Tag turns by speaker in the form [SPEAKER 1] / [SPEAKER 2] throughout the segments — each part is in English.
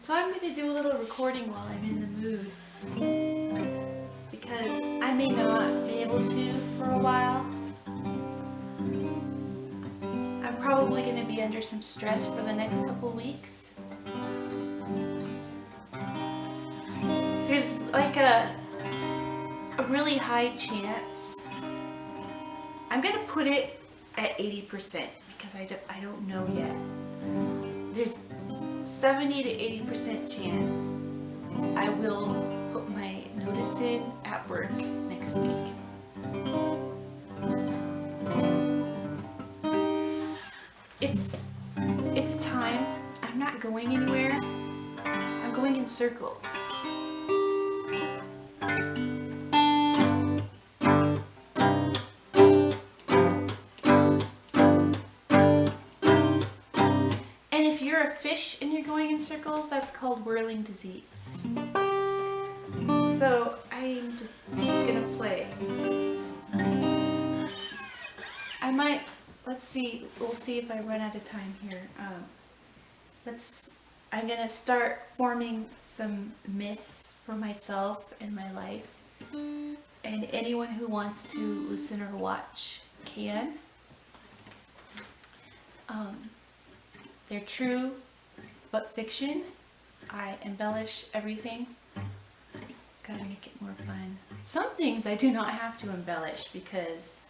[SPEAKER 1] So I'm going to do a little recording while I'm in the mood, because I may not be able to for a while. I'm probably going to be under some stress for the next couple weeks. There's like a really high chance. I'm going to put it at 80% because I don't know yet. There's 70 to 80% chance I will put my notice in at work next week. It's time. I'm not going anywhere. I'm going in circles. And if you're a fish and you're going in circles, that's called whirling disease. So I'm just gonna play. I might, let's see, we'll see if I run out of time here. I'm gonna start forming some myths for myself and my life. And anyone who wants to listen or watch can. They're true, but fiction. I embellish everything. Gotta make it more fun. Some things I do not have to embellish because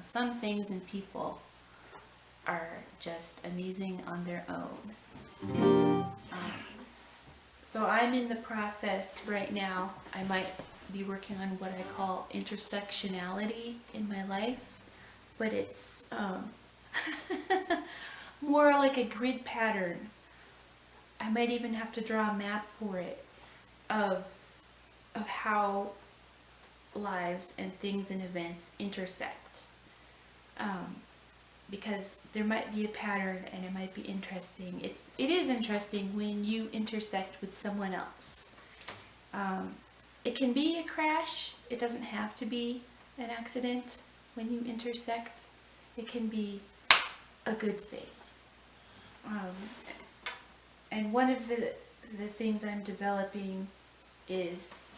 [SPEAKER 1] some things and people are just amazing on their own. So I'm in the process right now. I might be working on what I call intersectionality in my life, but it's more like a grid pattern. I might even have to draw a map for it of how lives and things and events intersect. Because there might be a pattern and it might be interesting. It is interesting when you intersect with someone else. It can be a crash. It doesn't have to be an accident when you intersect. It can be a good thing. And one of the things I'm developing is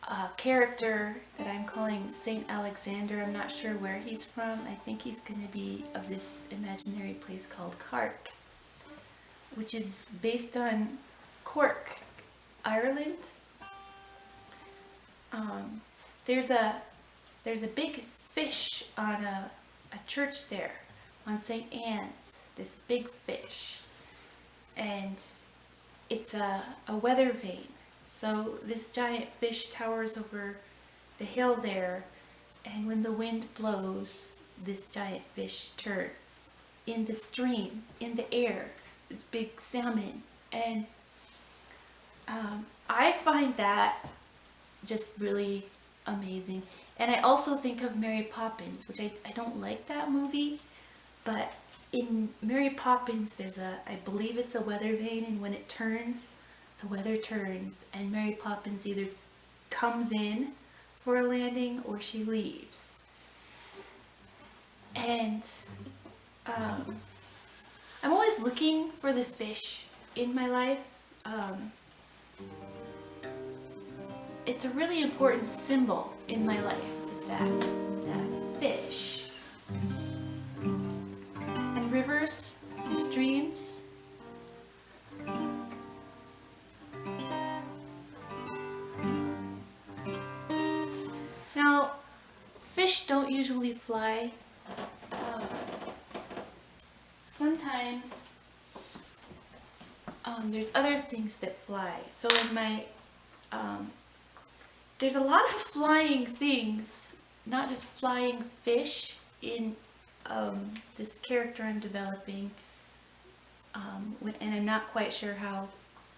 [SPEAKER 1] a character that I'm calling Saint Alexander. I'm not sure where he's from. I think he's going to be of this imaginary place called Carrick, which is based on Cork, Ireland. There's a big fish on a church there on St. Anne's, this big fish, and it's a weather vane. So this giant fish towers over the hill there, and when the wind blows, this giant fish turns in the stream, in the air, this big salmon. And I find that just really amazing. And I also think of Mary Poppins, which I don't like that movie, but in Mary Poppins I believe it's a weather vane, and when it turns, the weather turns, and Mary Poppins either comes in for a landing or she leaves. And I'm always looking for the fish in my life. It's a really important symbol in my life, is that fish. And rivers and streams. Now, fish don't usually fly. Sometimes there's other things that fly. So in my there's a lot of flying things, not just flying fish, in this character I'm developing, and I'm not quite sure how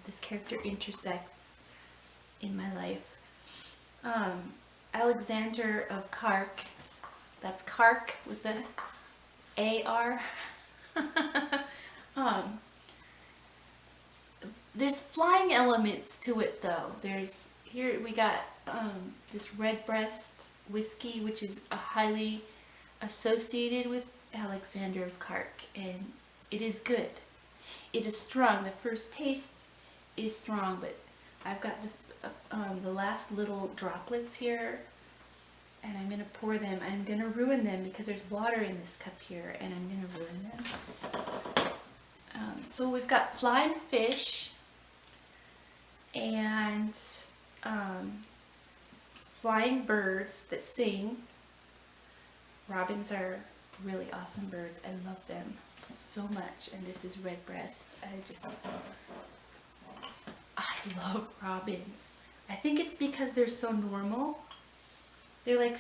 [SPEAKER 1] this character intersects in my life. Alexander of Carrick, that's Carrick with the A-R. There's flying elements to it though. Here we got this Redbreast whiskey, which is highly associated with Alexander of Carrick, and it is good. It is strong. The first taste is strong, but I've got the last little droplets here, and I'm going to pour them. I'm going to ruin them because there's water in this cup here, and I'm going to ruin them. So we've got flying fish and flying birds that sing. Robins are really awesome birds. I love them so much. And this is redbreast. I love robins. I think it's because they're so normal. They're like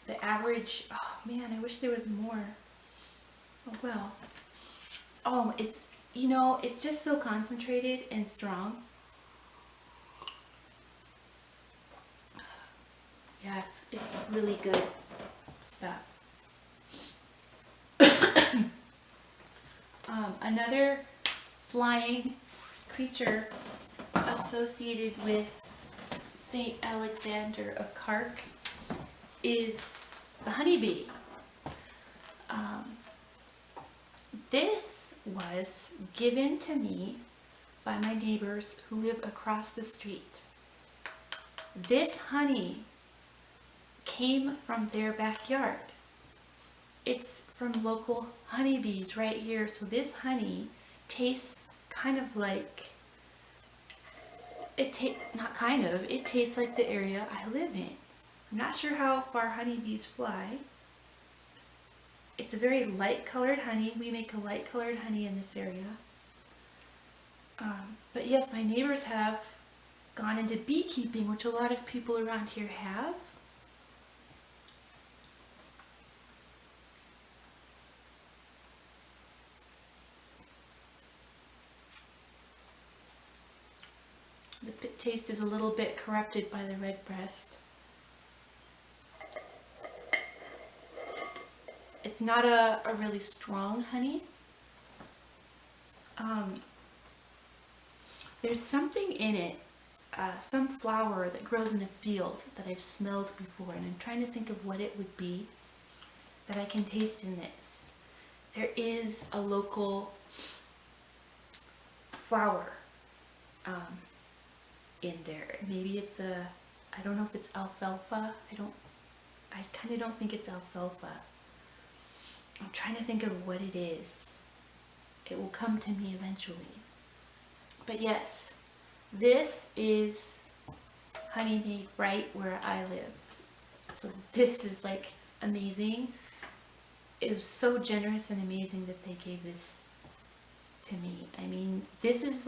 [SPEAKER 1] the average. Oh man, I wish there was more. Oh well. Oh, it's, you know, it's just so concentrated and strong. Yeah, it's really good stuff. Another flying creature associated with Saint Alexander of Kark is the honeybee. This was given to me by my neighbors who live across the street. This honey came from their backyard. It's from local honeybees right here. So this honey tastes kind of like, it tastes like the area I live in. I'm not sure how far honeybees fly. It's a very light colored honey. We make a light colored honey in this area. But yes, my neighbors have gone into beekeeping, which a lot of people around here have. The taste is a little bit corrupted by the redbreast. It's not a really strong honey. There's something in it, some flower that grows in a field that I've smelled before, and I'm trying to think of what it would be that I can taste in this. There is a local flower in there. Maybe it's I don't know if it's alfalfa. I kind of don't think it's alfalfa. I'm trying to think of what it is. It will come to me eventually. But yes, this is honeybee right where I live. So this is like amazing. It was so generous and amazing that they gave this to me. I mean, this is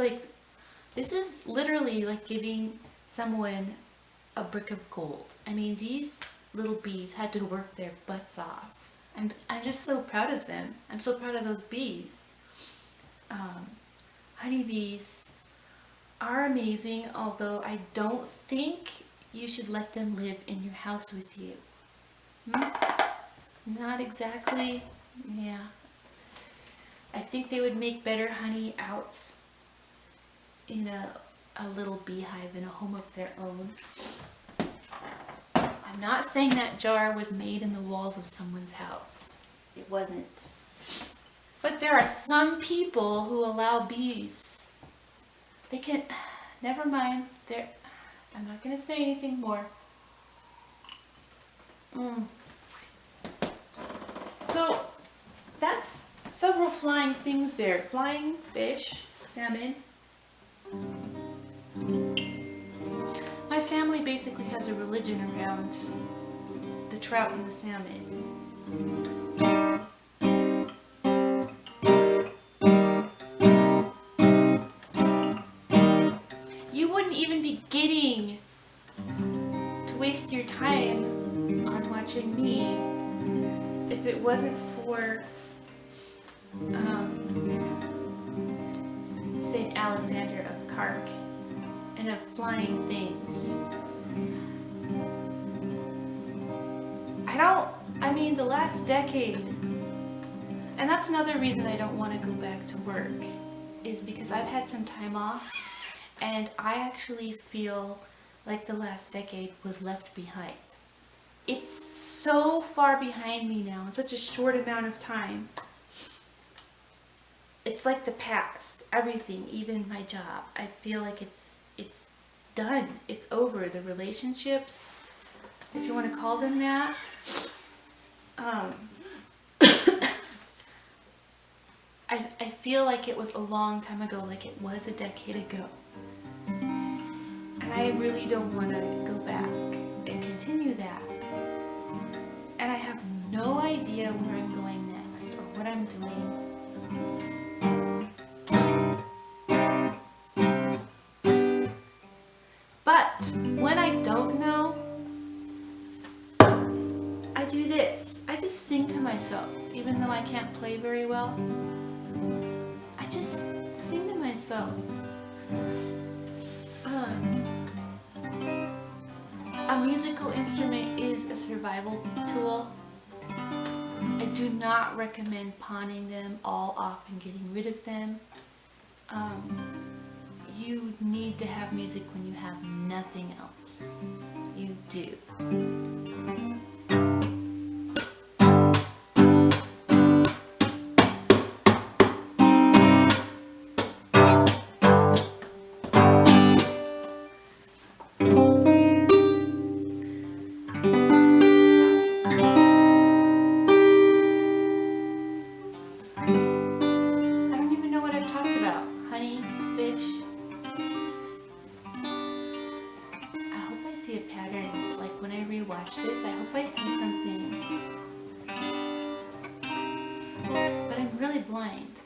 [SPEAKER 1] literally like giving someone a brick of gold. I mean, these little bees had to work their butts off. I'm just so proud of them. I'm so proud of those bees. Honeybees are amazing, although I don't think you should let them live in your house with you. Not exactly, yeah. I think they would make better honey out in a little beehive in a home of their own. I'm not saying that jar was made in the walls of someone's house. It wasn't. But there are some people who allow bees. They can, never mind. I'm not going to say anything more. So that's several flying things there. Flying fish, salmon. My family basically has a religion around the trout and the salmon. You wouldn't even be getting to waste your time on watching me if it wasn't for Saint Alexander of Kark and of flying things. I mean, the last decade, and that's another reason I don't want to go back to work, is because I've had some time off, and I actually feel like the last decade was left behind. It's so far behind me now in such a short amount of time. it's like the past. Everything, even my job. I feel like it's done. It's over. The relationships, if you want to call them that. I feel like it was a long time ago, like it was a decade ago. And I really don't want to go back and continue that. And I have no idea where I'm going next or what I'm doing. But when I don't know, I do this. I just sing to myself, even though I can't play very well. I just sing to myself. A musical instrument is a survival tool. I do not recommend pawning them all off and getting rid of them. You need to have music when you have nothing else. You do. Watch this. I hope I see something. But I'm really blind.